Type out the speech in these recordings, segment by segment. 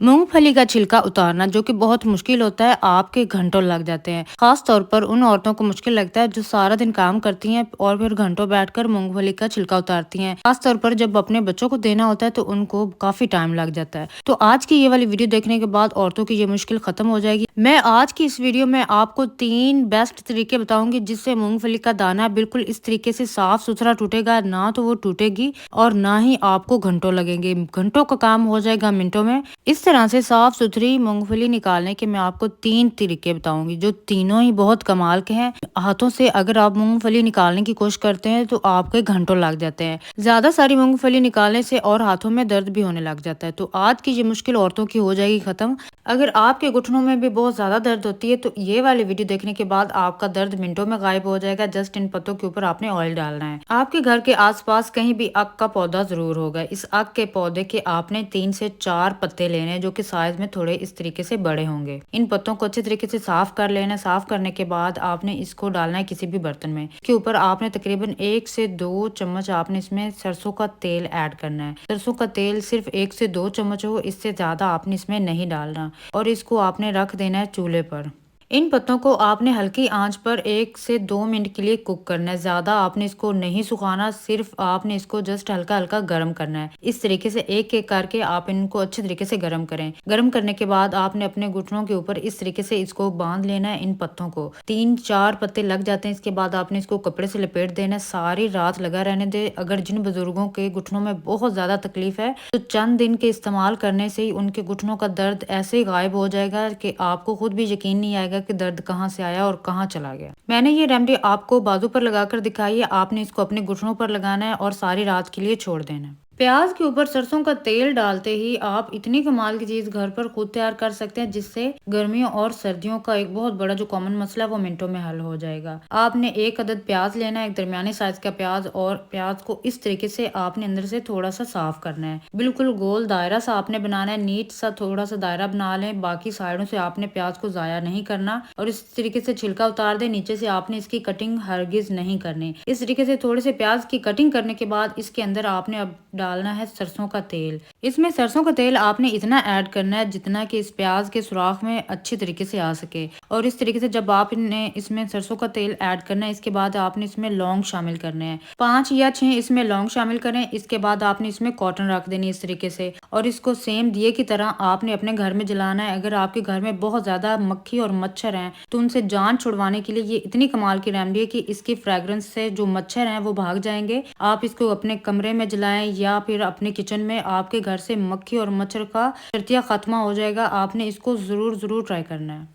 मूंगफली का छिलका उतारना जो कि बहुत मुश्किल होता है, आपके घंटों लग जाते हैं। खास तौर पर उन औरतों को मुश्किल लगता है जो सारा दिन काम करती हैं और फिर घंटों बैठकर मूंगफली का छिलका उतारती हैं। खास तौर पर जब अपने बच्चों को देना होता है तो उनको काफी टाइम लग जाता है। तो आज की ये वाली वीडियो देखने के बाद औरतों की ये मुश्किल खत्म हो जाएगी। मैं आज की इस वीडियो में आपको 3 बेस्ट तरीके बताऊंगी जिससे मूंगफली का दाना बिल्कुल इस तरीके से साफ सुथरा टूटेगा, ना तो वो टूटेगी और ना ही आपको घंटों लगेंगे। घंटों का काम हो जाएगा मिनटों में। इस तरह से साफ सुथरी मूंगफली निकालने के मैं आपको 3 तरीके बताऊंगी जो तीनों ही बहुत कमाल के हैं। हाथों से अगर आप मूंगफली निकालने की कोशिश करते हैं तो आपके घंटों लग जाते हैं। ज्यादा सारी मूंगफली निकालने से और हाथों में दर्द भी होने लग जाता है। तो आज की ये मुश्किल औरतों की हो जाएगी खत्म। अगर आपके घुटनों में भी बहुत ज्यादा दर्द होती है तो ये वाली वीडियो देखने के बाद आपका दर्द मिनटों में गायब हो जाएगा। जस्ट इन पत्तों के ऊपर आपने ऑयल डालना है। आपके घर के आसपास कहीं भी अक का पौधा जरूर होगा। इस अक के पौधे के आपने 3 से 4 पत्ते लेने हैं जो कि साइज में थोड़े इस तरीके से बड़े होंगे। इन पत्तों को अच्छे तरीके से साफ कर लेना है। साफ करने के बाद आपने इसको डालना है किसी भी बर्तन में। के ऊपर आपने तकरीबन 1 से 2 चम्मच आपने इसमें सरसों का तेल ऐड करना है। सरसों का तेल सिर्फ 1 से 2 चम्मच हो, इससे ज्यादा आपने इसमें नहीं डालना और इसको आपने रख देना है चूल्हे पर। इन पत्तों को आपने हल्की आंच पर 1 से 2 मिनट के लिए कुक करना है। ज्यादा आपने इसको नहीं सुखाना, सिर्फ आपने इसको जस्ट हल्का हल्का गर्म करना है। इस तरीके से एक एक करके आप इनको अच्छे तरीके से गर्म करें। गर्म करने के बाद आपने अपने घुटनों के ऊपर इस तरीके से इसको बांध लेना है। इन पत्तों को 3-4 पत्ते लग जाते हैं। इसके बाद आपने इसको कपड़े से लपेट देना है। सारी रात लगा रहने दे। अगर जिन बुजुर्गों के घुटनों में बहुत ज्यादा तकलीफ है तो चंद दिन के इस्तेमाल करने से ही उनके घुटनों का दर्द ऐसे ही गायब हो जाएगा कि आपको खुद भी यकीन नहीं आएगा कि दर्द कहाँ से आया और कहाँ चला गया। मैंने ये रेमेडी आपको बाजू पर लगाकर दिखाई है। आपने इसको अपने घुटनों पर लगाना है और सारी रात के लिए छोड़ देना है। प्याज के ऊपर सरसों का तेल डालते ही आप इतनी कमाल की चीज घर पर खुद तैयार कर सकते हैं जिससे गर्मियों और सर्दियों का एक बहुत बड़ा जो कॉमन मसला है वो मिनटों में हल हो जाएगा। आपने 1 अदद प्याज लेना है, एक दरमियानी साइज का प्याज, और प्याज को इस तरीके से आपने अंदर से थोड़ा सा साफ करना है। बिल्कुल गोल दायरा सा आपने बनाना है। नीट सा थोड़ा सा दायरा बना लें। बाकी साइडों से आपने प्याज को जाया नहीं करना और इस तरीके से छिलका उतार दे। नीचे से आपने इसकी कटिंग हरगिज नहीं करनी। इस तरीके से थोड़े से प्याज की कटिंग करने के बाद इसके अंदर आपने अब डालना है सरसों का तेल। इसमें सरसों का तेल आपने इतना ऐड करना है जितना कि इस प्याज के सुराख में अच्छी तरीके से आ सके। और इस तरीके से जब आपने इसमें सरसों का तेल ऐड करना है, इसके बाद आपने इसमें लौंग शामिल करने हैं। 5 या 6 इसमें लौंग शामिल करें। इसके बाद आपने इसमें कॉटन रख देनी इस तरीके से और इसको सेम दिए की तरह आपने अपने घर में जलाना है। अगर आपके घर में बहुत ज्यादा मक्खी और मच्छर हैं तो उनसे जान छुड़वाने के लिए ये इतनी कमाल की रेमेडी है कि इसकी फ्रेग्रेंस से जो मच्छर हैं वो भाग जाएंगे। आप इसको अपने कमरे में जलाएं या फिर अपने किचन में, आपके घर से मक्खी और मच्छर का शर्तिया खत्म हो जाएगा। आपने इसको जरूर ट्राई करना है।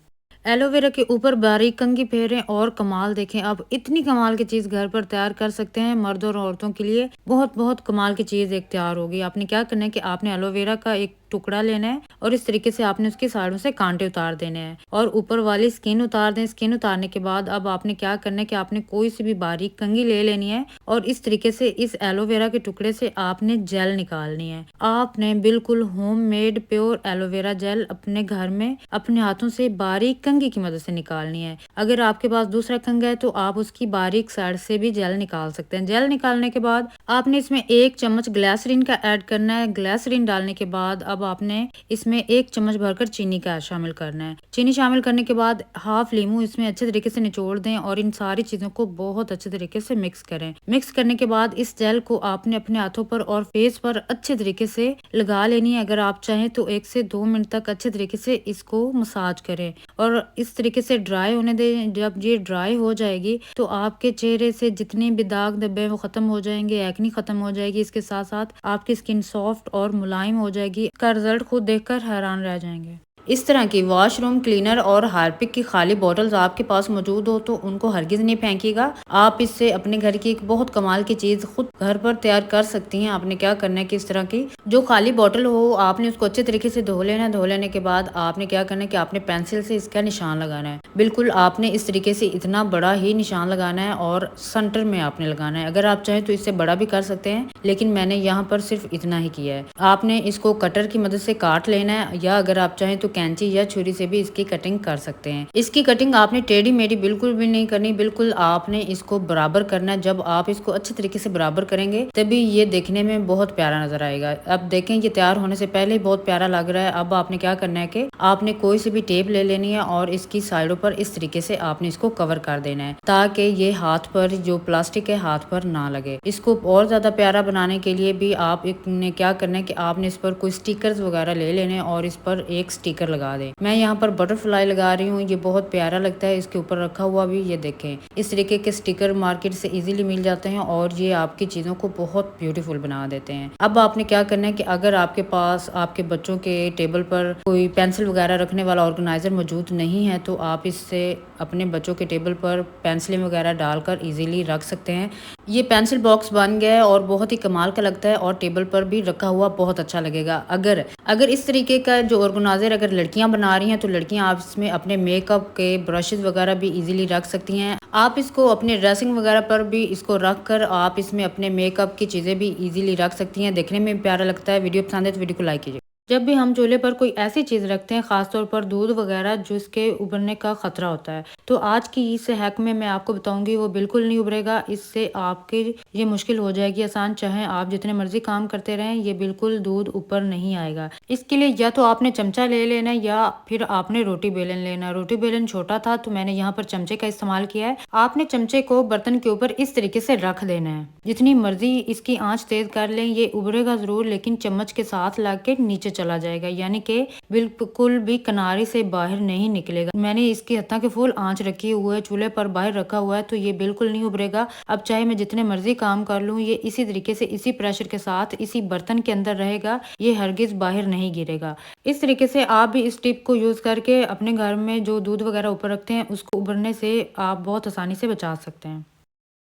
एलोवेरा के ऊपर बारीक कंघी फेरें और कमाल देखें। आप इतनी कमाल की चीज घर पर तैयार कर सकते हैं। मर्दों और औरतों के लिए बहुत कमाल की चीज एक तैयार होगी। आपने क्या करना है कि आपने एलोवेरा का एक टुकड़ा लेना है और इस तरीके से आपने उसकी साइडों से कांटे उतार देने हैं और ऊपर वाली स्किन उतार दें। स्किन उतारने के बाद अब आपने क्या करना है कि आपने कोई सी भी बारीक कंघी ले लेनी है और इस तरीके से इस एलोवेरा के टुकड़े से आपने जेल निकालनी है। आपने बिल्कुल होममेड प्योर एलोवेरा जेल अपने घर में अपने हाथों से बारीक कंघी की मदद से निकालनी है। अगर आपके पास दूसरा कंघा है तो आप उसकी बारीक साइड से भी जेल निकाल सकते हैं। जेल निकालने के बाद आपने इसमें 1 चम्मच ग्लिसरीन का ऐड करना है। ग्लिसरीन डालने के बाद अब आपने इसमें 1 चम्मच भरकर चीनी का शामिल करना है। चीनी शामिल करने के बाद हाफ लीमू इसमें अच्छे तरीके से निचोड़ दें और इन सारी चीजों को बहुत अच्छे तरीके से मिक्स करें। मिक्स करने के बाद इस जेल को आपने अपने हाथों पर और फेस पर अच्छे तरीके से लगा लेनी है। अगर आप चाहें तो 1 से 2 मिनट तक अच्छे तरीके से इसको मसाज करें और इस तरीके से ड्राई होने दें। जब ये ड्राई हो जाएगी तो आपके चेहरे से जितने भी दाग धब्बे वो खत्म हो जाएंगे, एक्नी खत्म हो जाएगी। इसके साथ साथ आपकी स्किन सॉफ्ट और मुलायम हो जाएगी। इसका रिजल्ट खुद देखकर हैरान रह जाएंगे। इस तरह की वॉशरूम क्लीनर और हार्पिक की खाली बॉटल्स आपके पास मौजूद हो तो उनको हरगिज नहीं फेंकिएगा। आप इससे अपने घर की एक बहुत कमाल की चीज खुद घर पर तैयार कर सकती हैं। आपने क्या करना है कि इस तरह की जो खाली बॉटल हो आपने उसको अच्छे तरीके से धो लेना है। धो लेने के बाद आपने क्या करना है कि आपने पेंसिल से इसका निशान लगाना है। बिल्कुल आपने इस तरीके से इतना बड़ा ही निशान लगाना है और सेंटर में आपने लगाना है। अगर आप चाहें तो इससे बड़ा भी कर सकते हैं लेकिन मैंने यहाँ पर सिर्फ इतना ही किया है। आपने इसको कटर की मदद से काट लेना है या अगर आप चाहें तो कैंची या छुरी से भी इसकी कटिंग कर सकते हैं। इसकी कटिंग आपने टेढ़ी मेढ़ी बिल्कुल भी नहीं करनी, बिल्कुल आपने इसको बराबर करना है। जब आप इसको अच्छे तरीके से बराबर करेंगे तभी ये देखने में बहुत प्यारा नजर आएगा। अब देखें ये तैयार होने से पहले ही बहुत प्यारा लग रहा है। अब आपने क्या करना है कि आपने कोई सी भी टेप ले लेनी है और इसकी साइडों पर इस तरीके से आपने इसको कवर कर देना है ताकि ये हाथ पर जो प्लास्टिक है हाथ पर ना लगे। इसको और ज्यादा प्यारा बनाने के लिए भी आपने क्या करना है कि आपने इस पर कोई स्टिकर्स वगैरह ले लेने और इस पर एक स्टिकर लगा दें। मैं यहाँ पर बटरफ्लाई लगा रही हूँ, ये बहुत प्यारा लगता है। इसके ऊपर रखा हुआ भी ये देखें, इस तरीके के स्टिकर मार्केट से इजीली मिल जाते हैं और ये आपकी चीजों को बहुत ब्यूटीफुल बना देते हैं। अब आपने क्या करना है कि अगर आपके पास आपके बच्चों के टेबल पर कोई पेंसिल वगैरह रखने वाला ऑर्गेनाइजर मौजूद नहीं है तो आप इससे अपने बच्चों के टेबल पर पेंसिलें वगैरह डालकर इजीली रख सकते हैं। ये पेंसिल बॉक्स बन गया है और बहुत ही कमाल का लगता है और टेबल पर भी रखा हुआ बहुत अच्छा लगेगा। अगर इस तरीके का जो ऑर्गेनाइजर अगर लड़कियां बना रही हैं तो लड़कियां आप इसमें अपने मेकअप के ब्रशेस वगैरह भी इजीली रख सकती हैं। आप इसको अपने ड्रेसिंग वगैरह पर भी इसको रख कर आप इसमें अपने मेकअप की चीजें भी इजीली रख सकती हैं। देखने में प्यारा लगता है। वीडियो पसंद है तो वीडियो को लाइक कीजिए। जब भी हम चूल्हे पर कोई ऐसी चीज़ रखते हैं, ख़ासतौर पर दूध वगैरह जिसके उबलने का ख़तरा होता है, तो आज की इस हैक में मैं आपको बताऊंगी वो बिल्कुल नहीं उबरेगा। इससे आपके ये मुश्किल हो जाएगी आसान, चाहे आप जितने मर्जी काम करते रहें ये बिल्कुल दूध ऊपर नहीं आएगा। इसके लिए या तो आपने चमचा ले लेना या फिर आपने रोटी बेलन लेना। रोटी बेलन छोटा था तो मैंने यहाँ पर चमचे का इस्तेमाल किया है। आपने चमचे को बर्तन के ऊपर इस तरीके से रख देना है। जितनी मर्जी इसकी आँच तेज कर लें ये उबरेगा ज़रूर, लेकिन चम्मच के साथ ला के नीचे चला जाएगा, यानी कि बिल्कुल भी किनारे से बाहर नहीं निकलेगा। मैंने इसकी हत्ता के फुल आंच रखी हुई है, चूल्हे पर बाहर रखा हुआ है तो ये बिल्कुल नहीं उभरेगा। अब चाहे मैं जितने मर्जी काम कर लूँ ये इसी तरीके से इसी प्रेशर के साथ इसी बर्तन के अंदर रहेगा, ये हरगिज बाहर नहीं गिरेगा। इस तरीके से आप भी इस टिप को यूज करके अपने घर में जो दूध वगैरह ऊपर रखते हैं उसको उभरने से आप बहुत आसानी से बचा सकते हैं।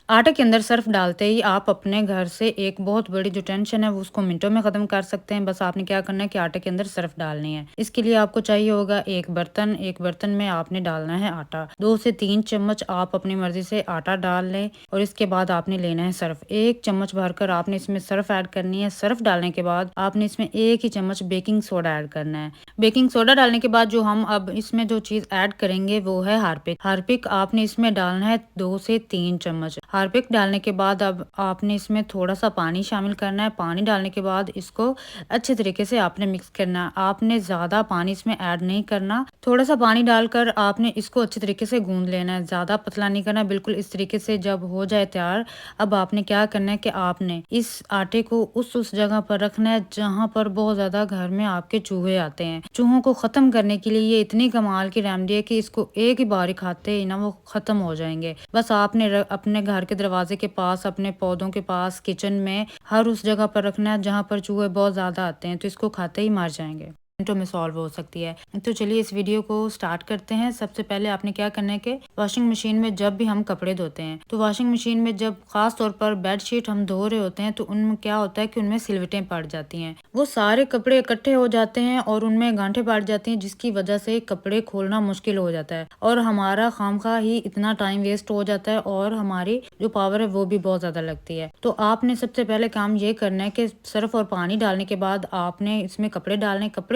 आटे के अंदर सर्फ डालते ही आप अपने घर से एक बहुत बड़ी जो टेंशन है वो उसको मिनटों में ख़त्म कर सकते हैं। बस आपने क्या करना है कि आटे के अंदर सर्फ डालनी है। इसके लिए आपको चाहिए होगा एक बर्तन में आपने डालना है आटा। 2 से 3 चम्मच आप अपनी मर्जी से आटा डाल लें और इसके बाद आपने लेना है सर्फ। 1 चम्मच भरकर आपने इसमें सर्फ ऐड करनी है। सर्फ डालने के बाद आपने इसमें 1 ही चम्मच बेकिंग सोडा ऐड करना है। बेकिंग सोडा डालने के बाद जो हम अब इसमें जो चीज़ ऐड करेंगे वो है हार्पिक। हार्पिक आपने इसमें डालना है 2 से 3 चम्मच। हार्पिक डालने के बाद अब आपने इसमें थोड़ा सा पानी शामिल करना है। पानी डालने के बाद इसको अच्छे तरीके से आपने मिक्स करना है। आपने ज़्यादा पानी इसमें ऐड नहीं करना, थोड़ा सा पानी डालकर आपने इसको अच्छे तरीके से गूंद लेना है। ज़्यादा पतला नहीं करना, बिल्कुल इस तरीके से जब हो जाए तैयार, अब आपने क्या करना है कि आपने इस आटे को उस जगह पर रखना है जहाँ पर बहुत ज़्यादा घर में आपके चूहे आते हैं। चूहों को ख़त्म करने के लिए ये इतनी कमाल की रेमेडी है कि इसको एक ही बार खाते ही ना वो ख़त्म हो जाएंगे। बस आपने अपने घर के दरवाजे के पास, अपने पौधों के पास, किचन में, हर उस जगह पर रखना है जहाँ पर चूहे बहुत ज्यादा आते हैं, तो इसको खाते ही मर जाएंगे। मिनटों में सॉल्व हो सकती है। तो चलिए इस वीडियो को स्टार्ट करते हैं। सबसे पहले आपने क्या करना है कि वॉशिंग मशीन में जब भी हम कपड़े धोते हैं तो वॉशिंग मशीन में जब खास तौर पर बेडशीट हम धो रहे होते हैं तो उनमें क्या होता है कि उनमें सिलवटें पड़ जाती हैं। वो सारे कपड़े इकट्ठे हो जाते हैं और उनमें गांठें पड़ जाती हैं, जिसकी वजह से कपड़े खोलना मुश्किल हो जाता है और हमारा खामखा ही इतना टाइम वेस्ट हो जाता है और हमारी जो पावर है वो भी बहुत ज्यादा लगती है। तो आपने सबसे पहले काम ये करना है कि सर्फ और पानी डालने के बाद आपने इसमें कपड़े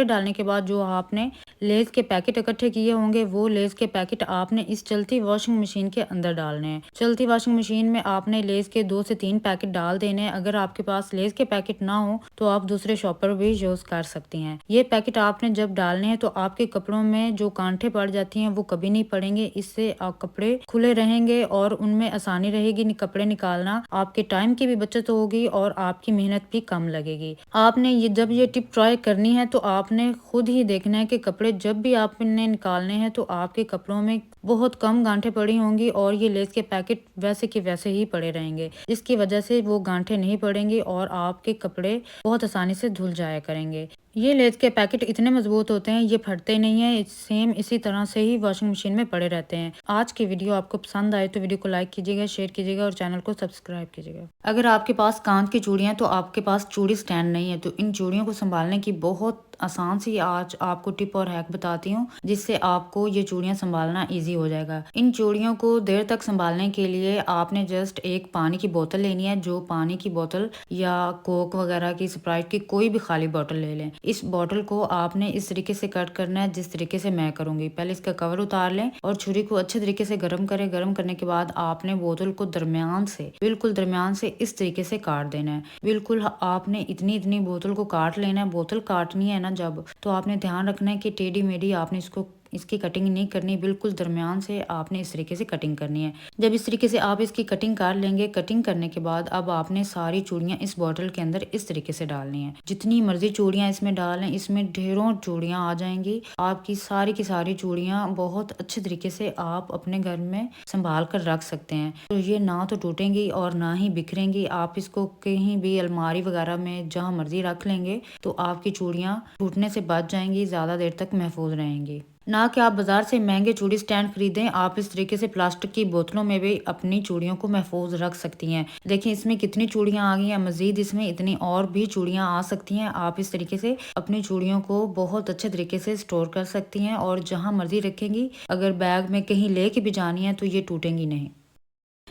डालने के बाद जो आपने लेस के पैकेट इकट्ठे किए होंगे वो लेस के पैकेट आपने इस चलती वॉशिंग मशीन के अंदर डालने हैं। चलती वॉशिंग मशीन में आपने लेस के 2 से 3 पैकेट डाल देने हैं। अगर आपके पास लेस के पैकेट ना हो तो आप दूसरे शॉपर भी यूज कर सकती हैं। ये पैकेट आपने जब डालने हैं तो आपके कपड़ों में जो कांटे पड़ जाती हैं वो कभी नहीं पड़ेंगे। इससे आप कपड़े खुले रहेंगे और उनमें आसानी रहेगी कपड़े निकालना। आपके टाइम की भी बचत होगी और आपकी मेहनत भी कम लगेगी। आपने जब ये टिप ट्राई करनी है तो आपने खुद ही देखना है कि कपड़े जब भी आपने निकालने हैं तो आपके कपड़ों में बहुत कम गांठें पड़ी होंगी और ये लेस के पैकेट वैसे के वैसे ही पड़े रहेंगे, जिसकी वजह से वो गांठें नहीं पड़ेंगी और आपके कपड़े बहुत आसानी से धुल जाया करेंगे। ये लेस के पैकेट इतने मजबूत होते हैं, ये फटते नहीं है। सेम इसी तरह से ही वॉशिंग मशीन में पड़े रहते हैं। आज की वीडियो आपको पसंद आए तो वीडियो को लाइक कीजिएगा, शेयर कीजिएगा और चैनल को सब्सक्राइब कीजिएगा। अगर आपके पास कांच की चूड़ियां तो आपके पास चूड़ी स्टैंड नहीं है तो इन चूड़ियों को संभालने की बहुत आसान सी आज आपको टिप और हैक बताती हूँ, जिससे आपको ये चूड़ियाँ संभालना ईजी हो जाएगा। इन चूड़ियों को देर तक संभालने के लिए आपने जस्ट एक पानी की बोतल लेनी है। जो पानी की बोतल या कोक वगैरह की, स्प्राइट की, कोई भी खाली बोतल ले लें। इस बोतल को आपने इस तरीके से कट करना है जिस तरीके से मैं करूंगी। पहले इसका कवर उतार लें और छुरी को अच्छे तरीके से गर्म करें। गर्म करने के बाद आपने बोतल को दरमियान से, बिल्कुल दरमियान से इस तरीके से काट देना है। बिल्कुल आपने इतनी इतनी बोतल को काट लेना है। बोतल काटनी है ना जब, तो आपने ध्यान रखना है कि टेढ़ी मेढ़ी आपने इसकी कटिंग नहीं करनी, बिल्कुल दरमियान से आपने इस तरीके से कटिंग करनी है। जब इस तरीके से आप इसकी कटिंग कर लेंगे, कटिंग करने के बाद अब आपने सारी चूड़ियाँ इस बॉटल के अंदर इस तरीके से डालनी है। जितनी मर्जी चूड़ियाँ इसमें डालें, इसमें ढेरों चूड़ियाँ आ जाएंगी। आपकी सारी की सारी चूड़ियाँ बहुत अच्छे तरीके से आप अपने घर में संभाल कर रख सकते हैं। तो ये ना तो टूटेंगी और ना ही बिखरेंगी। आप इसको कहीं भी अलमारी वगैरह में जहाँ मर्जी रख लेंगे तो आपकी चूड़ियाँ टूटने से बच जाएंगी, ज्यादा देर तक महफूज रहेंगी। ना कि आप बाजार से महंगे चूड़ी स्टैंड खरीदें। आप इस तरीके से प्लास्टिक की बोतलों में भी अपनी चूड़ियों को महफूज रख सकती हैं। देखिए इसमें कितनी चूड़ियां आ गई हैं, मजीद इसमें इतनी और भी चूड़ियां आ सकती हैं। आप इस तरीके से अपनी चूड़ियों को बहुत अच्छे तरीके से स्टोर कर सकती हैं और जहां मर्जी रखेंगी। अगर बैग में कहीं लेके भी जानी है तो ये टूटेंगी नहीं।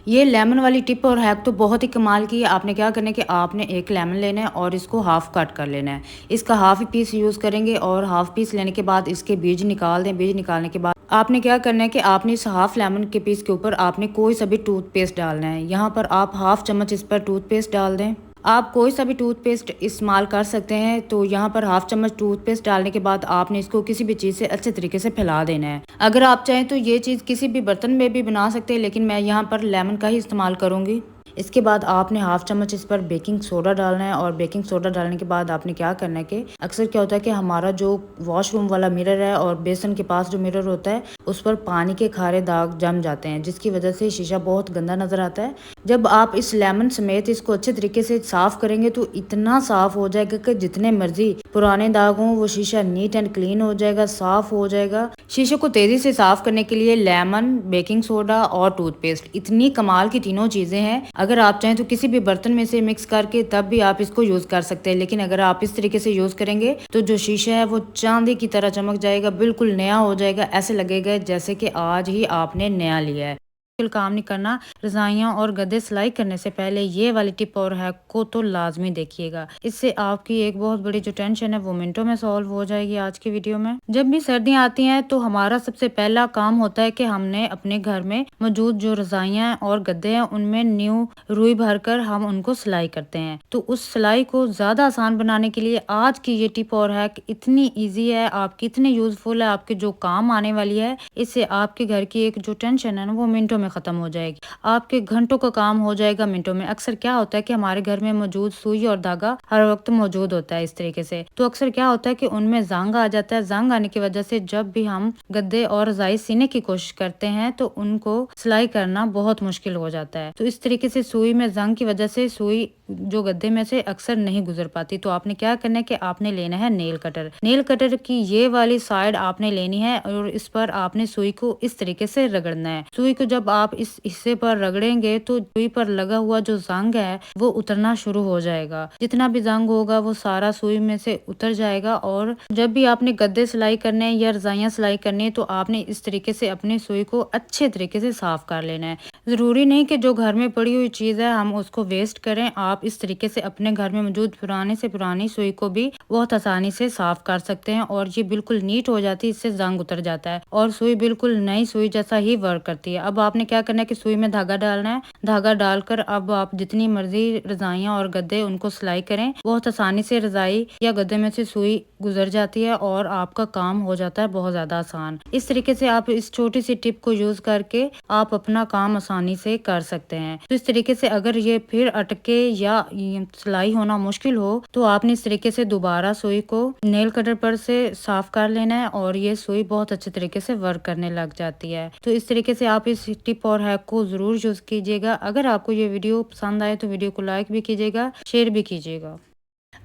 ये लेमन वाली टिप और हैक तो बहुत ही कमाल की है। आपने क्या करना है कि आपने एक लेमन लेना है और इसको हाफ कट कर लेना है। इसका हाफ ही पीस यूज़ करेंगे और हाफ पीस लेने के बाद इसके बीज निकाल दें। बीज निकालने के बाद आपने क्या करना है कि आपने इस हाफ लेमन के पीस के ऊपर आपने कोई सा भी टूथपेस्ट डालना है। यहाँ पर आप हाफ चम्मच इस पर टूथपेस्ट डाल दें। आप कोई सा भी टूथपेस्ट इस्तेमाल कर सकते हैं। तो यहाँ पर हाफ चम्मच टूथपेस्ट डालने के बाद आपने इसको किसी भी चीज़ से अच्छे तरीके से फैला देना है। अगर आप चाहें तो ये चीज़ किसी भी बर्तन में भी बना सकते हैं, लेकिन मैं यहाँ पर लेमन का ही इस्तेमाल करूँगी। इसके बाद आपने हाफ चम्मच इस पर बेकिंग सोडा डालना है और बेकिंग सोडा डालने के बाद आपने क्या करना है कि अक्सर क्या होता है कि हमारा जो वॉशरूम वाला मिरर है और बेसन के पास जो मिरर होता है उस पर पानी के खारे दाग जम जाते हैं, जिसकी वजह से शीशा बहुत गंदा नजर आता है। जब आप इस लेमन समेत इसको अच्छे तरीके से साफ करेंगे तो इतना साफ हो जाएगा कि जितने मर्जी पुराने दाग हों वो शीशा नीट एंड क्लीन हो जाएगा, साफ हो जाएगा। शीशे को तेजी से साफ करने के लिए लेमन, बेकिंग सोडा और टूथपेस्ट इतनी कमाल की तीनों चीजें हैं। अगर आप चाहें तो किसी भी बर्तन में से मिक्स करके तब भी आप इसको यूज कर सकते हैं, लेकिन अगर आप इस तरीके से यूज करेंगे तो जो शीशा है वो चांदी की तरह चमक जाएगा, बिल्कुल नया हो जाएगा। ऐसे लगेगा जैसे कि आज ही आपने नया लिया है। काम नहीं करना। रजाइयाँ और गद्दे सिलाई करने से पहले ये वाली टिप और हैक को तो लाजमी देखिएगा। इससे आपकी एक बहुत बड़ी जो टेंशन है वो मिनटों में सॉल्व हो जाएगी। आज की वीडियो में जब भी सर्दियाँ आती हैं तो हमारा सबसे पहला काम होता है कि हमने अपने घर में मौजूद जो रजाइयाँ और गद्दे हैं उनमें न्यू रुई भरकर हम उनको सिलाई करते हैं। तो उस सिलाई को ज्यादा आसान बनाने के लिए आज की ये टिप और हैक इतनी ईजी है, आपकी इतनी यूजफुल है, आपके जो काम आने वाली है। इससे आपके घर की एक जो टेंशन है ना वो मिनटों में खत्म हो जाएगी। आपके घंटों का काम हो जाएगा मिनटों में। अक्सर क्या होता है कि हमारे घर में मौजूद सुई और धागा हर वक्त मौजूद होता है इस तरीके से, तो अक्सर क्या होता है कि उनमें जंग आ जाता है। जंग आने की वजह से जब भी हम गद्दे और रजाई सीने की कोशिश करते हैं तो उनको सिलाई करना बहुत मुश्किल हो जाता है। तो इस तरीके से सुई में जंग की वजह से सुई जो गद्दे में से अक्सर नहीं गुजर पाती। तो आपने क्या करना है कि आपने लेना है नेल कटर। नेल कटर की ये वाली साइड आपने लेनी है और इस पर आपने सुई को इस तरीके से रगड़ना है। सुई को जब आप इस हिस्से पर रगड़ेंगे तो सुई पर लगा हुआ जो जंग है वो उतरना शुरू हो जाएगा। जितना भी जंग होगा वो सारा सुई में से उतर जाएगा। और जब भी आपने गद्दे सिलाई करने हैं या रजाइयाँ सिलाई करनी है तो आपने इस तरीके से अपनी सुई को अच्छे तरीके से साफ कर लेना है। जरूरी नहीं कि जो घर में पड़ी हुई चीज है हम उसको वेस्ट करें। आप इस तरीके से अपने घर में मौजूद पुराने से पुरानी सुई को भी बहुत आसानी से साफ कर सकते हैं और ये बिल्कुल नीट हो जाती है। इससे जंग उतर जाता है और सुई बिल्कुल नई सुई जैसा ही वर्क करती है। अब आपने क्या करना है कि सुई में धागा डालना है। धागा डालकर अब आप जितनी मर्जी रजाइयाँ और गद्दे उनको सिलाई करें। बहुत आसानी से रजाई या गद्दे में से सुई गुजर जाती है और आपका काम हो जाता है बहुत ज्यादा आसान। इस तरीके से आप इस छोटी सी टिप को यूज करके आप अपना काम आसानी से कर सकते हैं। तो इस तरीके से अगर ये फिर अटके या सिलाई होना मुश्किल हो तो आपने इस तरीके से दोबारा सुई को नेल कटर पर से साफ कर लेना है और ये सुई बहुत अच्छे तरीके से वर्क करने लग जाती है। तो इस तरीके से आप इस टिप और हैक को जरूर यूज कीजिएगा। अगर आपको ये वीडियो पसंद आए तो वीडियो को लाइक भी कीजिएगा, शेयर भी कीजिएगा।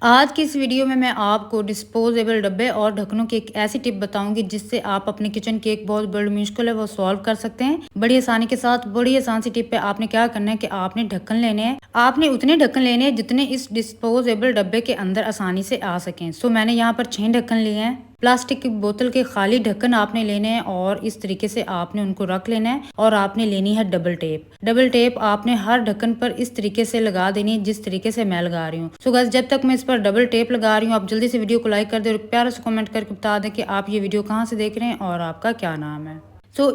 आज की इस वीडियो में मैं आपको डिस्पोजेबल डब्बे और ढक्कनों की एक ऐसी टिप बताऊंगी जिससे आप अपने किचन की एक बहुत बड़ी मुश्किल है वो सॉल्व कर सकते हैं बड़ी आसानी के साथ। बड़ी आसान सी टिप पे आपने क्या करना है कि आपने ढक्कन लेने हैं। आपने उतने ढक्कन लेने हैं जितने इस डिस्पोजेबल डब्बे के अंदर आसानी से आ सकें। सो मैंने यहाँ पर 6 ढक्कन लिए हैं। प्लास्टिक की बोतल के खाली ढक्कन आपने लेने हैं और इस तरीके से आपने उनको रख लेना है। और आपने लेनी है डबल टेप। डबल टेप आपने हर ढक्कन पर इस तरीके से लगा देनी है जिस तरीके से मैं लगा रही हूँ। सो गाइस, जब तक मैं इस पर डबल टेप लगा रही हूँ आप जल्दी से वीडियो को लाइक कर दे और प्यारा से कमेंट करके बता दें कि आप ये वीडियो कहाँ से देख रहे हैं और आपका क्या नाम है।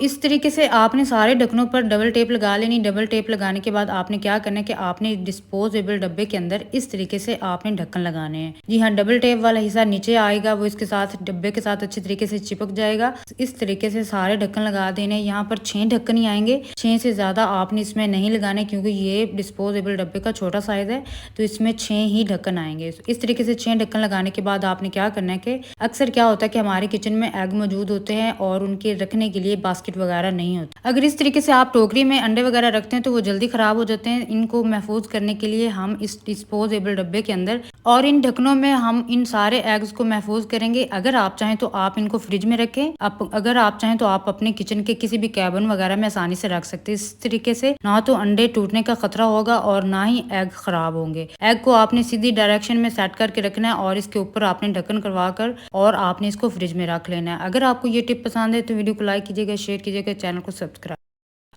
इस तरीके से आपने सारे ढक्कनों पर डबल टेप लगा लेनी। डबल टेप लगाने के बाद आपने क्या करना है कि आपने डिस्पोजेबल डब्बे के अंदर इस तरीके से आपने ढक्कन लगाने हैं। जी हाँ, डबल टेप वाला हिस्सा नीचे आएगा, वो इसके साथ डब्बे के साथ अच्छी तरीके से चिपक जाएगा। इस तरीके से सारे ढक्कन लगा देने। यहाँ पर 6 ढक्कन ही आएंगे, 6 से ज्यादा आपने इसमें नहीं लगाने क्योंकि ये डिस्पोजेबल डब्बे का छोटा साइज है, तो इसमें 6 ही ढक्कन आएंगे। इस तरीके से 6 ढक्कन लगाने के बाद आपने क्या करना है कि अक्सर क्या होता है कि हमारे किचन में एग मौजूद होते हैं और उनके रखने के लिए बास्केट वगैरह नहीं होती। अगर इस तरीके से आप टोकरी में अंडे वगैरह रखते हैं तो वो जल्दी खराब हो जाते हैं। इनको महफूज करने के लिए हम इस डिस्पोजेबल डब्बे के अंदर और इन ढक्कनों में हम इन सारे एग्स को महफूज करेंगे। अगर आप चाहें तो आप इनको फ्रिज में रखें। अगर आप चाहें तो आप अपने किचन के किसी भी कैबिन वगैरह में आसानी से रख सकते हैं। इस तरीके से ना तो अंडे टूटने का खतरा होगा और ना ही एग खराब होंगे। एग को आपने सीधी डायरेक्शन में सेट करके रखना है और इसके ऊपर आपने ढक्कन करवा कर और आपने इसको फ्रिज में रख लेना है। अगर आपको ये टिप पसंद है तो वीडियो को लाइक कीजिएगा, शेयर कीजिएगा, चैनल को सब्सक्राइब।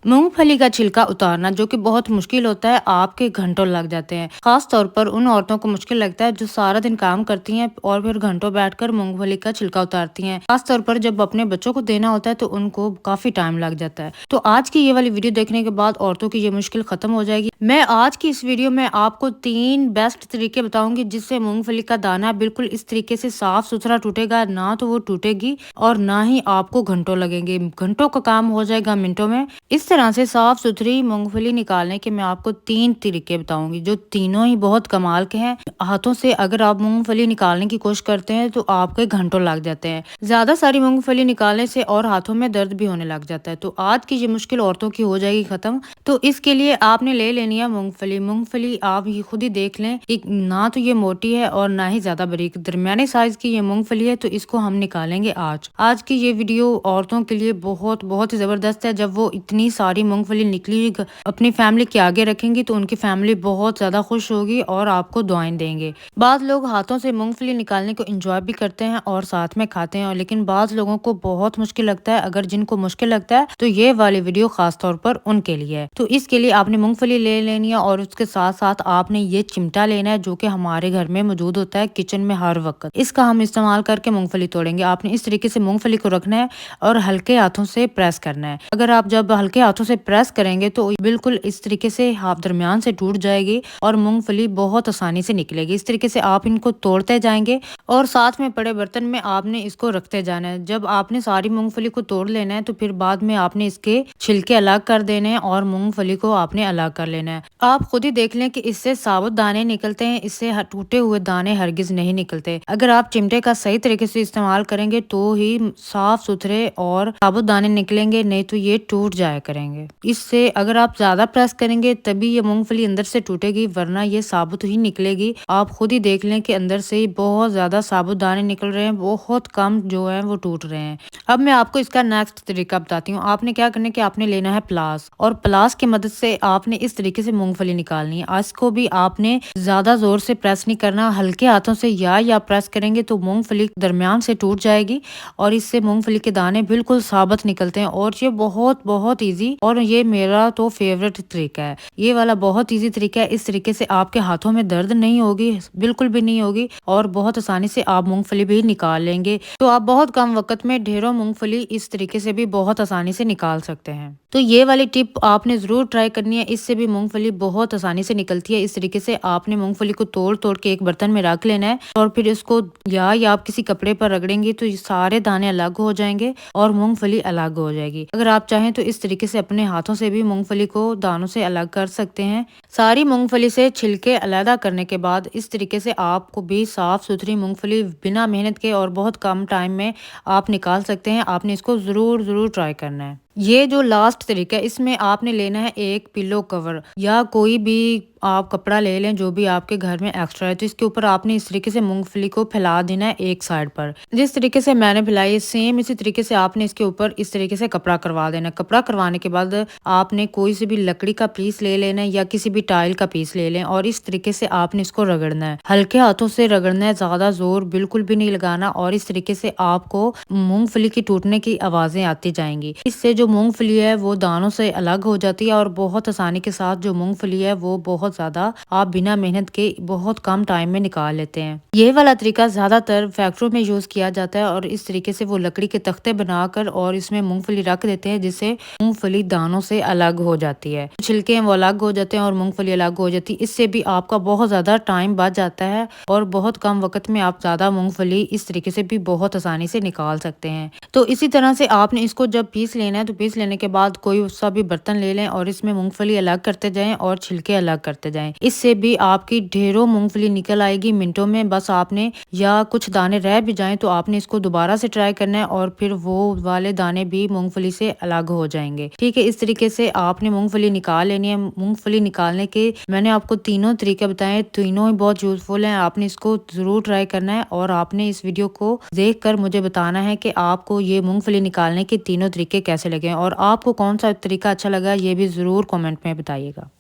मूंगफली का छिलका उतारना जो कि बहुत मुश्किल होता है, आपके घंटों लग जाते हैं। खास तौर पर उन औरतों को मुश्किल लगता है जो सारा दिन काम करती हैं और फिर घंटों बैठकर मूंगफली का छिलका उतारती हैं। खास तौर पर जब अपने बच्चों को देना होता है तो उनको काफी टाइम लग जाता है। तो आज की ये वाली वीडियो देखने के बाद औरतों की ये मुश्किल खत्म हो जाएगी। मैं आज की इस वीडियो में आपको 3 बेस्ट तरीके बताऊंगी जिससे मूंगफली का दाना बिल्कुल इस तरीके से साफ सुथरा टूटेगा, ना तो वो टूटेगी और ना ही आपको घंटों लगेंगे। घंटों का काम हो जाएगा मिनटों में। इस तरह से साफ सुथरी मूंगफली निकालने के मैं आपको 3 तरीके बताऊंगी जो तीनों ही बहुत कमाल के हैं। हाथों से अगर आप मूंगफली निकालने की कोशिश करते हैं तो आपके घंटों लग जाते हैं। ज्यादा सारी मूंगफली निकालने से और हाथों में दर्द भी होने लग जाता है। तो आज की ये मुश्किल औरतों की हो जाएगी खत्म। तो इसके लिए आपने ले लेनी है मूंगफली। मूंगफली आप ये खुद ही देख लें, एक ना तो ये मोटी है और ना ही ज्यादा बारीक, दरमियाने साइज की ये मूंगफली है। तो इसको हम निकालेंगे आज की ये वीडियो औरतों के लिए बहुत बहुत ही जबरदस्त है। जब वो इतनी सारी मूंगफली निकली हुई अपनी फैमिली के आगे रखेंगी तो उनकी फैमिली बहुत ज्यादा खुश होगी और आपको दुआएं देंगे। बाद लोग हाथों से मूंगफली निकालने को एंजॉय भी करते हैं और साथ में खाते हैं, लेकिन बाद लोगों को बहुत मुश्किल लगता है। अगर जिनको मुश्किल लगता है तो ये वाली वीडियो खास तौर पर उनके लिए है। तो इसके लिए आपने मूंगफली ले लेनी है और उसके साथ साथ आपने ये चिमटा लेना है जो कि हमारे घर में मौजूद होता है किचन में हर वक्त। इसका हम इस्तेमाल करके मूंगफली तोड़ेंगे। आपने इस तरीके से मूंगफली को रखना है और हल्के हाथों से प्रेस करना है। अगर आप जब हल्के हाथों से प्रेस करेंगे तो बिल्कुल इस तरीके से हाथ दरमियान से टूट जाएगी और मूंगफली बहुत आसानी से निकलेगी। इस तरीके से आप इनको तोड़ते जाएंगे और साथ में पड़े बर्तन में आपने इसको रखते जाना है। जब आपने सारी मूंगफली को तोड़ लेना है तो फिर बाद में आपने इसके छिलके अलग कर देने हैं और मूंगफली को आपने अलग कर लेना है। आप खुद ही देख लें कि इससे साबुत दाने निकलते हैं, इससे टूटे हुए दाने हरगिज नहीं निकलते। अगर आप चिमटे का सही तरीके से इस्तेमाल करेंगे तो ही साफ सुथरे और साबुत दाने निकलेंगे, नहीं तो ये टूट जाया करेंगे। इससे अगर आप ज्यादा प्रेस करेंगे तभी ये मूंगफली अंदर से टूटेगी, वरना ये साबुत ही निकलेगी। आप खुद ही देख लें कि अंदर से बहुत ज्यादा साबुत दाने निकल रहे हैं, बहुत कम जो है वो टूट रहे हैं। अब मैं आपको इसका नेक्स्ट तरीका बताती हूँ। आपने क्या करना है कि आपने लेना है प्लास और प्लास की मदद से आपने इस तरीके से मूंगफली निकालनी है। इसको भी आपने ज्यादा जोर से प्रेस नहीं करना, हल्के हाथों से या प्रेस करेंगे तो मूंगफली दरमियान से टूट जाएगी और इससे मूंगफली के दाने बिल्कुल साबुत निकलते हैं। और ये बहुत बहुत ईजी और ये मेरा तो फेवरेट तरीका है। ये वाला बहुत ईजी तरीका है। इस तरीके से आपके हाथों में दर्द नहीं होगी, बिल्कुल भी नहीं होगी और बहुत आसानी से आप मूंगफली भी निकाल लेंगे। तो आप बहुत कम वक्त में ढेरों मूंगफली इस तरीके से भी बहुत आसानी से निकाल सकते हैं। तो ये वाली टिप आपने जरूर ट्राई करनी है, इससे भी मूंगफली बहुत आसानी से निकलती है। इस तरीके से आपने मूंगफली को तोड़ तोड़ के एक बर्तन में रख लेना है और फिर इसको या आप किसी कपड़े पर रगड़ेंगे तो ये सारे दाने अलग हो जाएंगे और मूंगफली अलग हो जाएगी। अगर आप चाहें तो इस तरीके से अपने हाथों से भी मूंगफली को दानों से अलग कर सकते हैं। सारी मूंगफली से छिलके अलग करने के बाद इस तरीके से आपको भी साफ सुथरी मूंगफली बिना मेहनत के और बहुत कम टाइम में आप निकाल सकते हैं। आपने इसको जरूर ट्राई करना है। ये जो लास्ट तरीका है इसमें आपने लेना है एक पिलो कवर या कोई भी आप कपड़ा ले लें जो भी आपके घर में एक्स्ट्रा है, तो इसके ऊपर आपने इस तरीके से मूंगफली को फैला देना है एक साइड पर। जिस तरीके से मैंने फैलाई है सेम इसी तरीके से आपने इसके ऊपर इस तरीके से कपड़ा करवा देना है। कपड़ा करवाने के बाद आपने कोई सी भी लकड़ी का पीस ले लेना है या किसी भी टाइल का पीस ले लें और इस तरीके से आपने इसको रगड़ना है। हल्के हाथों से रगड़ना है, ज्यादा जोर बिल्कुल भी नहीं लगाना और इस तरीके से आपको मूंगफली की टूटने की आवाजें आती जाएंगी। इससे जो मूंगफली है वो दानों से अलग हो जाती है और बहुत आसानी के साथ जो मूंगफली है वो बहुत ज्यादा आप बिना मेहनत के बहुत कम टाइम में निकाल लेते हैं। ये वाला तरीका ज्यादातर फैक्ट्रियों में यूज किया जाता है और इस तरीके से वो लकड़ी के तख्ते बनाकर और इसमें मूंगफली रख देते हैं जिससे मूंगफली दानों से अलग हो जाती है। छिलके हैं वो अलग हो जाते हैं और मूंगफली अलग हो जाती है। इससे भी आपका बहुत ज्यादा टाइम बच जाता है और बहुत कम वक्त में आप ज्यादा मूंगफली इस तरीके से भी बहुत आसानी से निकाल सकते हैं। तो इसी तरह से आपने इसको जब पीस लेना है तो पीस लेने के बाद कोई सा भी बर्तन ले लें और इसमें मूंगफली अलग करते जाएं और छिलके अलग करते जाएं। इससे भी आपकी ढेरों मूंगफली निकल आएगी मिनटों में। बस आपने या कुछ दाने रह भी जाएं तो आपने इसको दोबारा से ट्राई करना है और फिर वो वाले दाने भी मूंगफली से अलग हो जाएंगे। ठीक है, इस तरीके से आपने मूंगफली निकाल लेनी है। मूंगफली निकालने के मैंने आपको तीनों तरीके बताए, तीनों ही बहुत यूजफुल हैं। आपने इसको जरूर ट्राई करना है और आपने इस वीडियो को देख कर मुझे बताना है कि आपको ये मूंगफली निकालने के तीनों तरीके कैसे लगे और आपको कौन सा तरीका अच्छा लगा, ये भी जरूर कमेंट में बताइएगा।